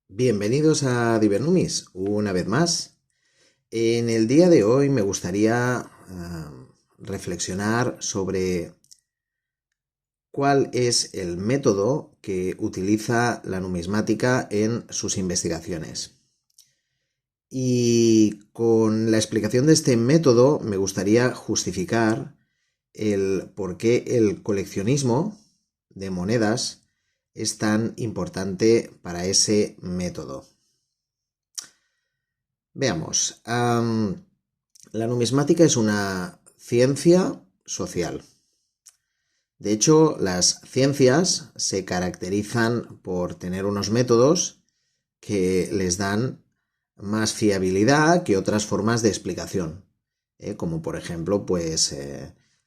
Bienvenidos a Divernumis, una vez más. En el día de hoy me gustaría reflexionar sobre cuál es el método que utiliza la numismática en sus investigaciones. Y con la explicación de este método me gustaría justificar el por qué el coleccionismo de monedas es tan importante para ese método. Veamos, la numismática es una ciencia social. De hecho, las ciencias se caracterizan por tener unos métodos que les dan más fiabilidad que otras formas de explicación, como por ejemplo,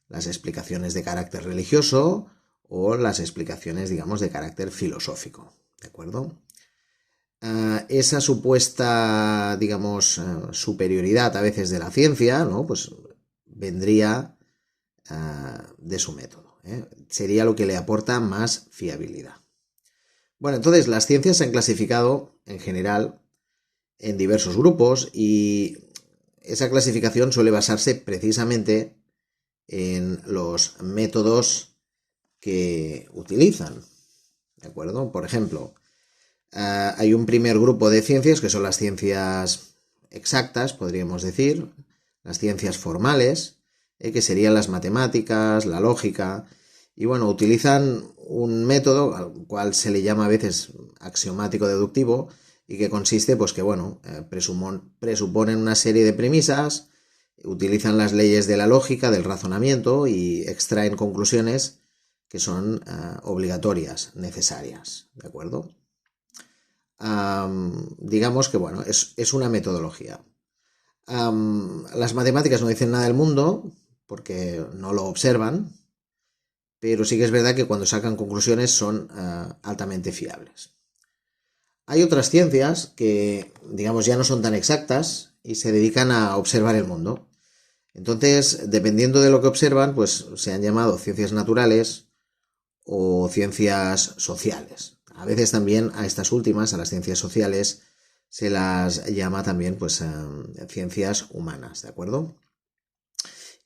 las explicaciones de carácter religioso o las explicaciones, digamos, de carácter filosófico, ¿de acuerdo? Esa supuesta, digamos, superioridad a veces de la ciencia, ¿no? Pues vendría de su método, ¿eh? Sería lo que le aporta más fiabilidad. Bueno, entonces las ciencias se han clasificado en general en diversos grupos y esa clasificación suele basarse precisamente en los métodos que utilizan, ¿de acuerdo? Por ejemplo, hay un primer grupo de ciencias que son las ciencias exactas, podríamos decir, las ciencias formales, que serían las matemáticas, la lógica, y bueno, utilizan un método al cual se le llama a veces axiomático deductivo y que consiste, pues que bueno, presuponen una serie de premisas, utilizan las leyes de la lógica, del razonamiento y extraen conclusiones que son obligatorias, necesarias, ¿de acuerdo? Digamos que bueno, es una metodología. Las matemáticas no dicen nada del mundo porque no lo observan, pero sí que es verdad que cuando sacan conclusiones son altamente fiables. Hay otras ciencias que, digamos, ya no son tan exactas y se dedican a observar el mundo. Entonces, dependiendo de lo que observan, pues se han llamado ciencias naturales o ciencias sociales. A veces también a estas últimas, a las ciencias sociales, se las llama también pues ciencias humanas, ¿de acuerdo?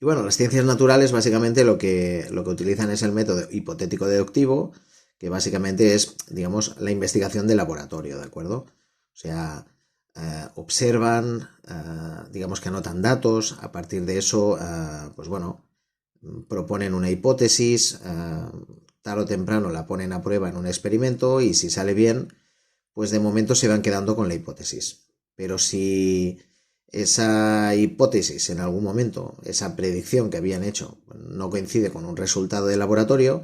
Y bueno, las ciencias naturales básicamente lo que utilizan es el método hipotético deductivo, que básicamente es, digamos, la investigación de laboratorio, ¿de acuerdo? O sea, observan, digamos que anotan datos, a partir de eso, pues bueno, proponen una hipótesis, tarde o temprano la ponen a prueba en un experimento y si sale bien, pues de momento se van quedando con la hipótesis. Pero si esa hipótesis en algún momento, esa predicción que habían hecho, no coincide con un resultado de laboratorio,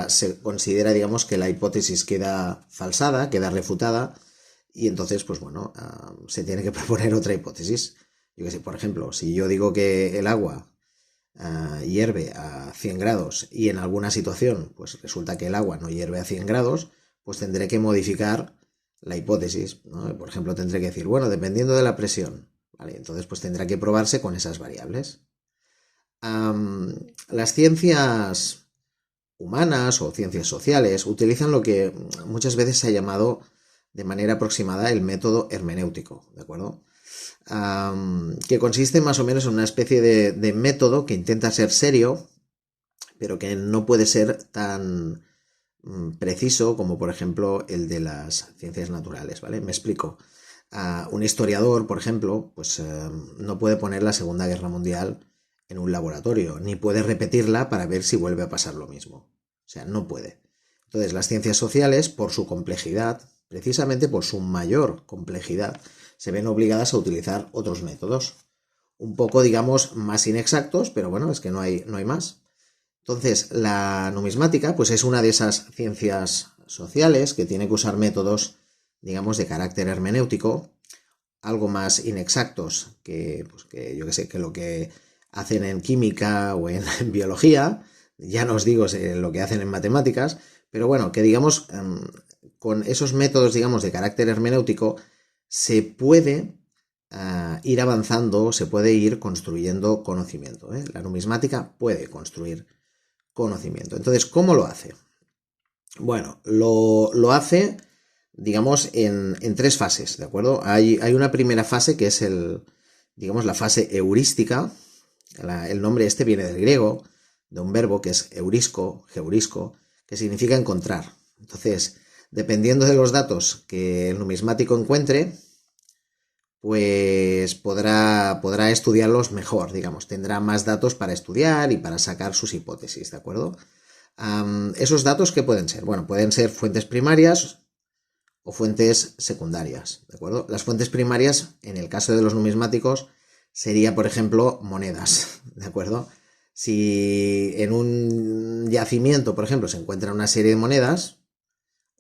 se considera, digamos, que la hipótesis queda falsada, queda refutada, y entonces, pues bueno, se tiene que proponer otra hipótesis. Yo que sé, por ejemplo, si yo digo que el agua hierve a 100 grados y en alguna situación pues resulta que el agua no hierve a 100 grados, pues tendré que modificar la hipótesis, ¿no? Por ejemplo, tendré que decir, bueno, dependiendo de la presión, ¿vale? Entonces pues tendrá que probarse con esas variables. Las ciencias humanas o ciencias sociales utilizan lo que muchas veces se ha llamado de manera aproximada el método hermenéutico, ¿de acuerdo? Que consiste más o menos en una especie de método que intenta ser serio, pero que no puede ser tan preciso como por ejemplo el de las ciencias naturales, ¿vale? Me explico. Un historiador, por ejemplo, pues no puede poner la Segunda Guerra Mundial en un laboratorio, ni puede repetirla para ver si vuelve a pasar lo mismo. O sea, no puede. Entonces, las ciencias sociales, por su complejidad, precisamente por su mayor complejidad, se ven obligadas a utilizar otros métodos. Un poco, digamos, más inexactos, pero bueno, es que no hay más. Entonces, la numismática, pues es una de esas ciencias sociales que tiene que usar métodos, digamos, de carácter hermenéutico, algo más inexactos que yo que sé, que lo que hacen en química o en biología, ya no os digo lo que hacen en matemáticas, pero bueno, que digamos, con esos métodos, digamos, de carácter hermenéutico, se puede ir avanzando, se puede ir construyendo conocimiento, ¿eh? La numismática puede construir conocimiento. Entonces, ¿cómo lo hace? Bueno, lo hace digamos, en tres fases, ¿de acuerdo? Hay una primera fase que es digamos, la fase heurística. El nombre este viene del griego, de un verbo que es heurisco, que significa encontrar. Entonces, dependiendo de los datos que el numismático encuentre, pues podrá estudiarlos mejor, digamos, tendrá más datos para estudiar y para sacar sus hipótesis, ¿de acuerdo? ¿Esos datos qué pueden ser? Bueno, pueden ser fuentes primarias o fuentes secundarias, ¿de acuerdo? Las fuentes primarias, en el caso de los numismáticos, sería, por ejemplo, monedas, ¿de acuerdo? Si en un yacimiento, por ejemplo, se encuentra una serie de monedas,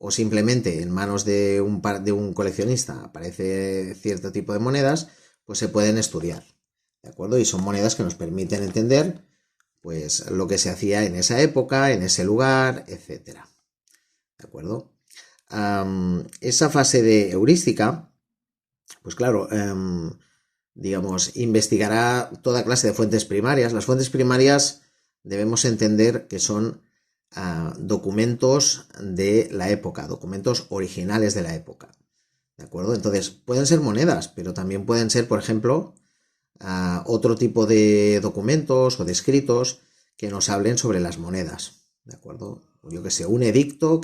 o simplemente en manos de un coleccionista aparece cierto tipo de monedas, pues se pueden estudiar, ¿de acuerdo? Y son monedas que nos permiten entender, pues, lo que se hacía en esa época, en ese lugar, etcétera, ¿de acuerdo? Esa fase de heurística, pues claro, digamos, investigará toda clase de fuentes primarias. Las fuentes primarias debemos entender que son documentos de la época, documentos originales de la época, ¿de acuerdo? Entonces, pueden ser monedas, pero también pueden ser, por ejemplo, otro tipo de documentos o de escritos que nos hablen sobre las monedas, ¿de acuerdo? Yo que sé, un edicto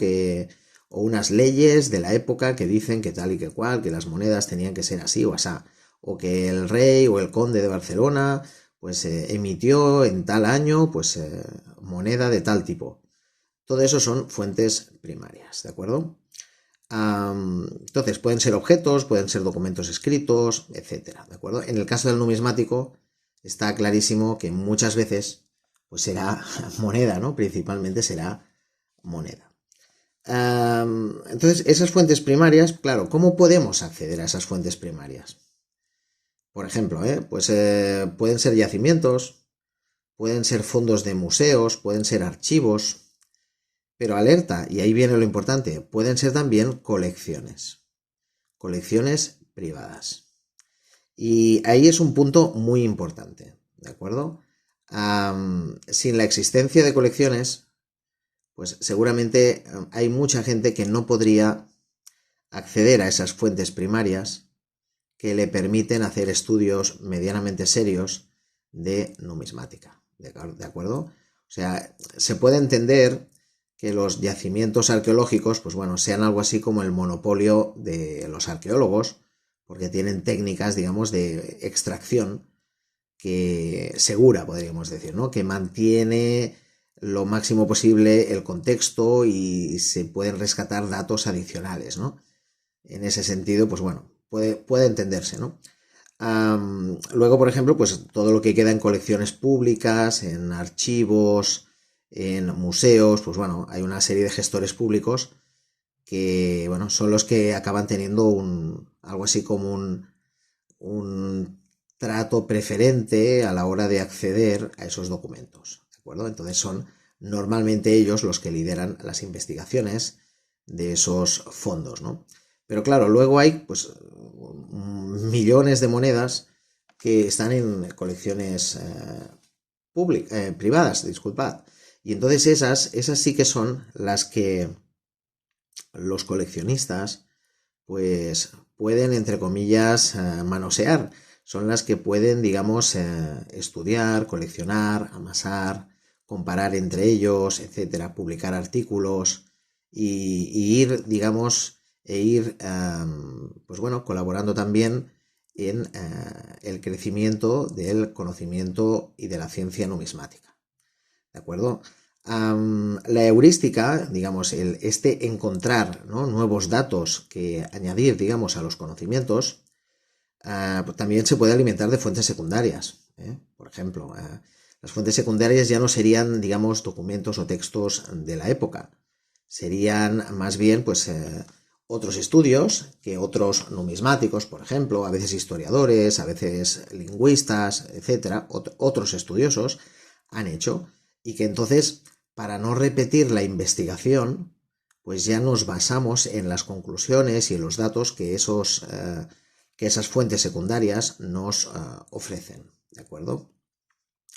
o unas leyes de la época que dicen que tal y que cual, que las monedas tenían que ser así o asá, o que el rey o el conde de Barcelona pues emitió en tal año pues moneda de tal tipo. Todo eso son fuentes primarias, ¿de acuerdo? Entonces, pueden ser objetos, pueden ser documentos escritos, etcétera, ¿de acuerdo? En el caso del numismático, está clarísimo que muchas veces pues será moneda, ¿no? Principalmente será moneda. Entonces, esas fuentes primarias, claro, ¿cómo podemos acceder a esas fuentes primarias? Por ejemplo, pues pueden ser yacimientos, pueden ser fondos de museos, pueden ser archivos, pero alerta, y ahí viene lo importante, pueden ser también colecciones privadas. Y ahí es un punto muy importante, ¿de acuerdo? Sin la existencia de colecciones, pues seguramente hay mucha gente que no podría acceder a esas fuentes primarias que le permiten hacer estudios medianamente serios de numismática, ¿de acuerdo? O sea, se puede entender que los yacimientos arqueológicos, pues bueno, sean algo así como el monopolio de los arqueólogos, porque tienen técnicas, digamos, de extracción que segura, podríamos decir, ¿no? Que mantiene lo máximo posible el contexto y se pueden rescatar datos adicionales, ¿no? En ese sentido, pues bueno, puede entenderse, ¿no? Luego, por ejemplo, pues todo lo que queda en colecciones públicas, en archivos, en museos, pues bueno, hay una serie de gestores públicos que, bueno, son los que acaban teniendo algo así como un trato preferente a la hora de acceder a esos documentos, ¿de acuerdo? Entonces son normalmente ellos los que lideran las investigaciones de esos fondos, ¿no? Pero claro, luego hay pues millones de monedas que están en colecciones privadas, disculpad. Y entonces esas sí que son las que los coleccionistas pues pueden, entre comillas, manosear. Son las que pueden, digamos, estudiar, coleccionar, amasar, comparar entre ellos, etcétera, publicar artículos y ir, digamos, pues bueno, colaborando también en el crecimiento del conocimiento y de la ciencia numismática. ¿De acuerdo? La heurística, digamos, este encontrar, ¿no?, nuevos datos que añadir, digamos, a los conocimientos, pues también se puede alimentar de fuentes secundarias. Por ejemplo, las fuentes secundarias ya no serían, digamos, documentos o textos de la época. Serían más bien, pues, otros estudios que otros numismáticos, por ejemplo, a veces historiadores, a veces lingüistas, etcétera, otros estudiosos han hecho, y que entonces, para no repetir la investigación, pues ya nos basamos en las conclusiones y en los datos que esas fuentes secundarias nos ofrecen, ¿de acuerdo?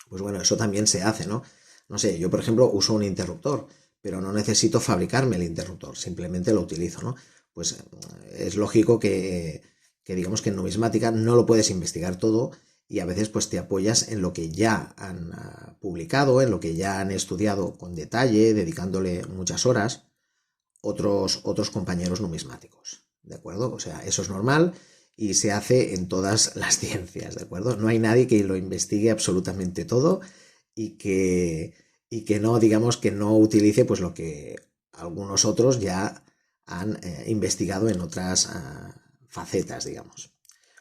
Pues bueno, eso también se hace, ¿no? No sé, yo por ejemplo uso un interruptor, pero no necesito fabricarme el interruptor, simplemente lo utilizo, ¿no? pues es lógico que digamos que en numismática no lo puedes investigar todo y a veces pues te apoyas en lo que ya han publicado, en lo que ya han estudiado con detalle, dedicándole muchas horas otros compañeros numismáticos, ¿de acuerdo? O sea, eso es normal y se hace en todas las ciencias, ¿de acuerdo? No hay nadie que lo investigue absolutamente todo y que no, digamos, que no utilice pues lo que algunos otros ya han investigado en otras facetas, digamos.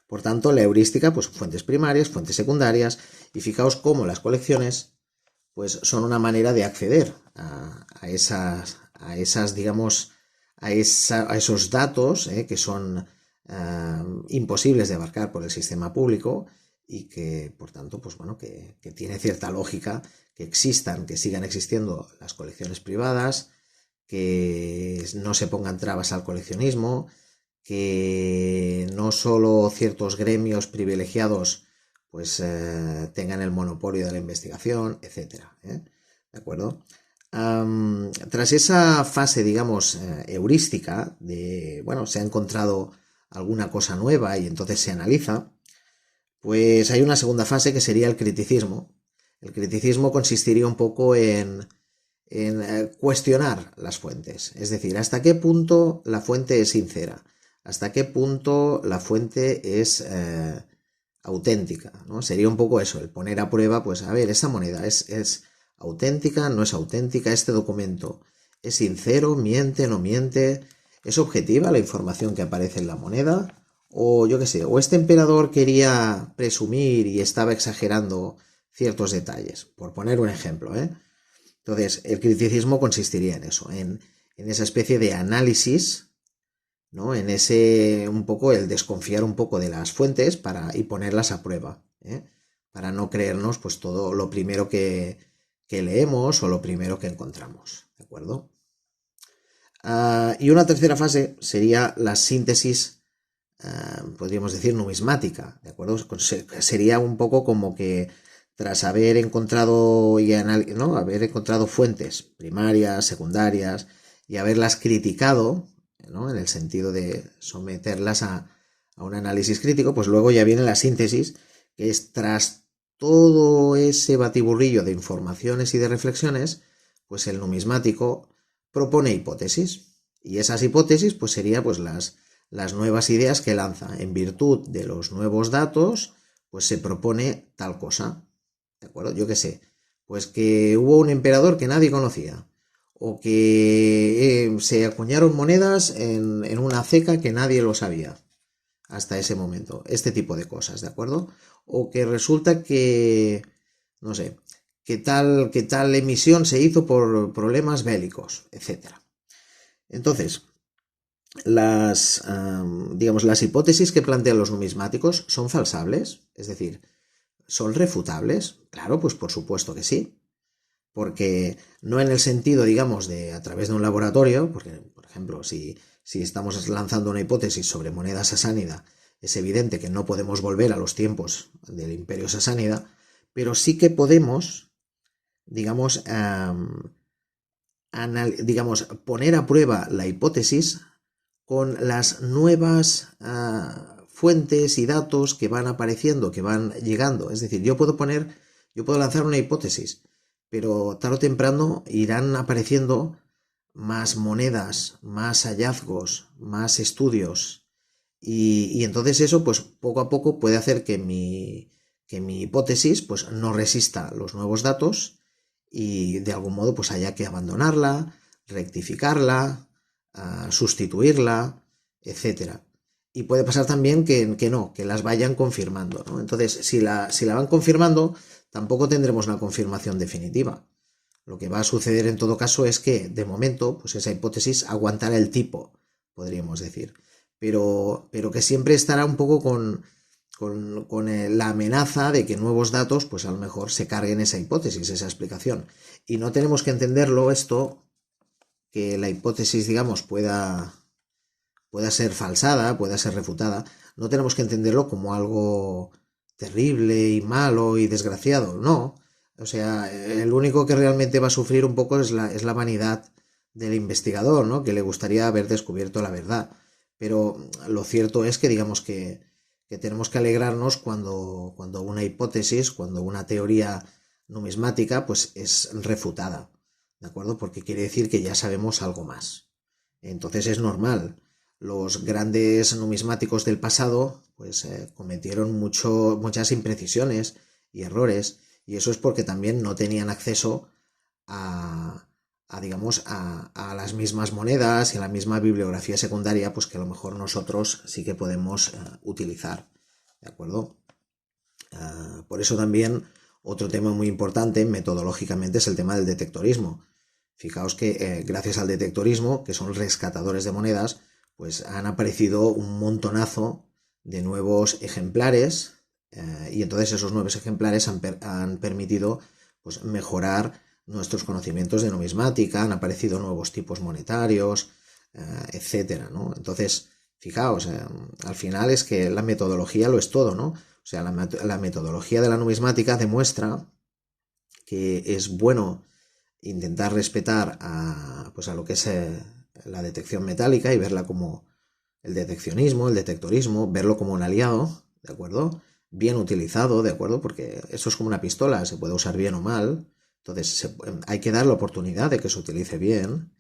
Por tanto, la heurística, pues fuentes primarias, fuentes secundarias, y fijaos cómo las colecciones pues son una manera de acceder a esas, digamos, a esos datos que son imposibles de abarcar por el sistema público y que, por tanto, pues bueno, que tiene cierta lógica que existan, que sigan existiendo las colecciones privadas, que no se pongan trabas al coleccionismo, que no solo ciertos gremios privilegiados pues tengan el monopolio de la investigación, etcétera, ¿de acuerdo? Tras esa fase, digamos, heurística, de, bueno, se ha encontrado alguna cosa nueva y entonces se analiza, pues hay una segunda fase que sería el criticismo. El criticismo consistiría un poco en cuestionar las fuentes, es decir, hasta qué punto la fuente es sincera, hasta qué punto la fuente es auténtica, ¿no? Sería un poco eso, el poner a prueba, pues a ver, esa moneda es auténtica, no es auténtica, este documento es sincero, miente, no miente, es objetiva la información que aparece en la moneda, o yo qué sé, o este emperador quería presumir y estaba exagerando ciertos detalles, por poner un ejemplo, ¿eh? Entonces, el criticismo consistiría en eso, en esa especie de análisis, ¿no? En ese, un poco, el desconfiar un poco de las fuentes y ponerlas a prueba, para no creernos pues todo lo primero que leemos o lo primero que encontramos, ¿de acuerdo? Y una tercera fase sería la síntesis, podríamos decir, numismática, ¿de acuerdo? Sería un poco como que tras haber encontrado ¿no? haber encontrado fuentes primarias, secundarias y haberlas criticado, ¿no? En el sentido de someterlas a un análisis crítico, pues luego ya viene la síntesis, que es tras todo ese batiburrillo de informaciones y de reflexiones, pues el numismático propone hipótesis y esas hipótesis pues serían pues las nuevas ideas que lanza. En virtud de los nuevos datos pues se propone tal cosa, ¿de acuerdo? Yo qué sé, pues que hubo un emperador que nadie conocía o que se acuñaron monedas en una ceca que nadie lo sabía hasta ese momento, este tipo de cosas, ¿de acuerdo? O que resulta que, no sé, que tal emisión se hizo por problemas bélicos, etcétera. Entonces, digamos, las hipótesis que plantean los numismáticos son falsables, es decir, ¿son refutables? Claro, pues por supuesto que sí, porque no en el sentido, digamos, de a través de un laboratorio, porque, por ejemplo, si estamos lanzando una hipótesis sobre moneda sasánida, es evidente que no podemos volver a los tiempos del imperio sasánida, pero sí que podemos, digamos, digamos, poner a prueba la hipótesis con las nuevas fuentes y datos que van apareciendo, que van llegando. Es decir, yo puedo lanzar una hipótesis, pero tarde o temprano irán apareciendo más monedas, más hallazgos, más estudios. Y entonces eso, pues poco a poco puede hacer que mi hipótesis pues no resista los nuevos datos y de algún modo pues haya que abandonarla, rectificarla, sustituirla, etcétera. Y puede pasar también que no, que las vayan confirmando, ¿no? Entonces, si la van confirmando, tampoco tendremos una confirmación definitiva. Lo que va a suceder en todo caso es que, de momento, pues esa hipótesis aguantará el tipo, podríamos decir. Pero que siempre estará un poco con la amenaza de que nuevos datos, pues a lo mejor se carguen esa hipótesis, esa explicación. Y no tenemos que entenderlo esto, que la hipótesis, digamos, pueda ser falsada, pueda ser refutada, no tenemos que entenderlo como algo terrible y malo y desgraciado, no. O sea, el único que realmente va a sufrir un poco es la vanidad del investigador, ¿no? Que le gustaría haber descubierto la verdad. Pero lo cierto es que digamos que tenemos que alegrarnos cuando una hipótesis, cuando una teoría numismática pues es refutada, ¿de acuerdo? Porque quiere decir que ya sabemos algo más. Entonces es normal. Los grandes numismáticos del pasado pues cometieron muchas imprecisiones y errores, y eso es porque también no tenían acceso digamos, a las mismas monedas y a la misma bibliografía secundaria, pues que a lo mejor nosotros sí que podemos utilizar, ¿de acuerdo? Por eso también otro tema muy importante metodológicamente es el tema del detectorismo. Fijaos que gracias al detectorismo, que son rescatadores de monedas, pues han aparecido un montonazo de nuevos ejemplares, y entonces esos nuevos ejemplares han permitido pues, mejorar nuestros conocimientos de numismática, han aparecido nuevos tipos monetarios, etcétera, ¿no? Entonces, fijaos, al final es que la metodología lo es todo, ¿no? O sea, la metodología de la numismática demuestra que es bueno intentar respetar pues a lo que es la detección metálica y verla como el deteccionismo, el detectorismo, verlo como un aliado, ¿de acuerdo? Bien utilizado, ¿de acuerdo? Porque eso es como una pistola, se puede usar bien o mal, entonces hay que dar la oportunidad de que se utilice bien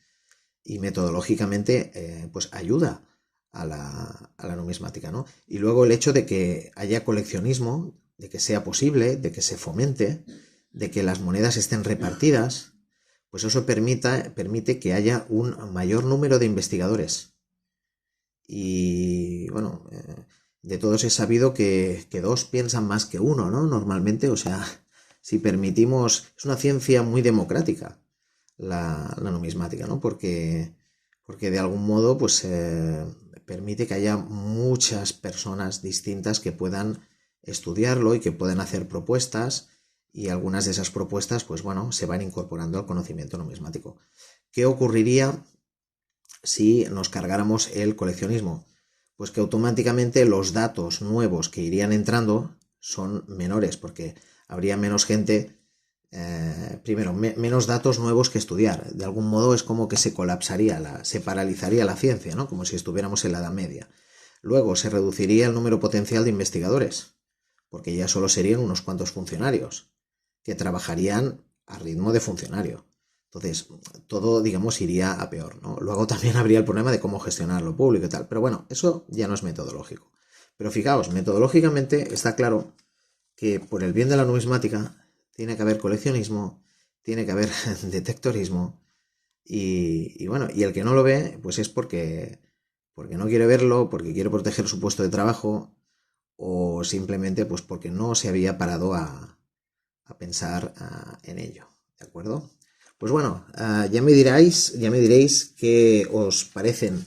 y metodológicamente pues ayuda a la numismática, ¿no? Y luego el hecho de que haya coleccionismo, de que sea posible, de que se fomente, de que las monedas estén repartidas, pues eso permite que haya un mayor número de investigadores. Y bueno, de todos he sabido que dos piensan más que uno, ¿no? Normalmente, o sea, si permitimos, es una ciencia muy democrática la numismática, ¿no? Porque de algún modo, pues permite que haya muchas personas distintas que puedan estudiarlo y que puedan hacer propuestas, y algunas de esas propuestas, pues bueno, se van incorporando al conocimiento numismático. ¿Qué ocurriría si nos cargáramos el coleccionismo? Pues que automáticamente los datos nuevos que irían entrando son menores, porque habría menos gente, primero, menos datos nuevos que estudiar. De algún modo es como que se colapsaría, se paralizaría la ciencia, ¿no? Como si estuviéramos en la Edad Media. Luego se reduciría el número potencial de investigadores, porque ya solo serían unos cuantos funcionarios, que trabajarían a ritmo de funcionario. Entonces, todo, digamos, iría a peor, ¿no? Luego también habría el problema de cómo gestionar lo público y tal. Pero bueno, eso ya no es metodológico. Pero fijaos, metodológicamente está claro que por el bien de la numismática tiene que haber coleccionismo, tiene que haber detectorismo, y bueno, y el que no lo ve, pues es porque no quiere verlo, porque quiere proteger su puesto de trabajo, o simplemente pues porque no se había parado a pensar en ello, ¿de acuerdo? Pues bueno, ya me diréis qué os parecen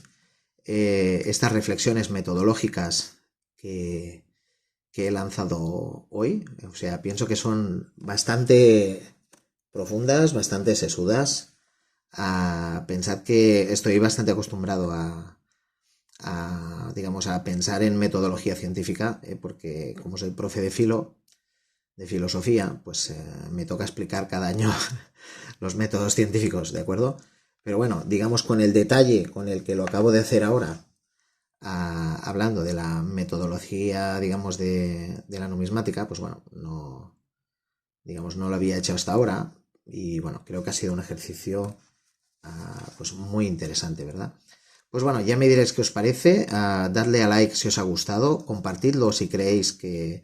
estas reflexiones metodológicas que he lanzado hoy. O sea, pienso que son bastante profundas, bastante sesudas. Pensad que estoy bastante acostumbrado digamos, a pensar en metodología científica, porque como soy profe de filosofía, pues me toca explicar cada año los métodos científicos, ¿de acuerdo? Pero bueno, digamos con el detalle con el que lo acabo de hacer ahora, hablando de la metodología, digamos, de la numismática, pues bueno, no, digamos, no lo había hecho hasta ahora, y bueno, creo que ha sido un ejercicio pues muy interesante, ¿verdad? Pues bueno, ya me diréis qué os parece, dadle a like si os ha gustado, compartidlo si creéis que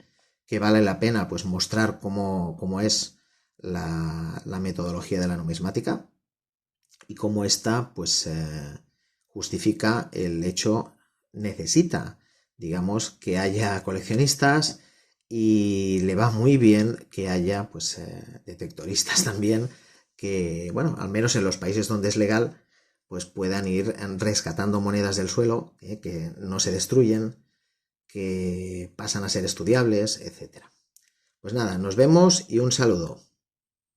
vale la pena pues mostrar cómo es la metodología de la numismática y cómo esta pues justifica el hecho, necesita, digamos, que haya coleccionistas, y le va muy bien que haya pues detectoristas también, que bueno, al menos en los países donde es legal, pues puedan ir rescatando monedas del suelo, que no se destruyen, que pasan a ser estudiables, etcétera. Pues nada, nos vemos y un saludo.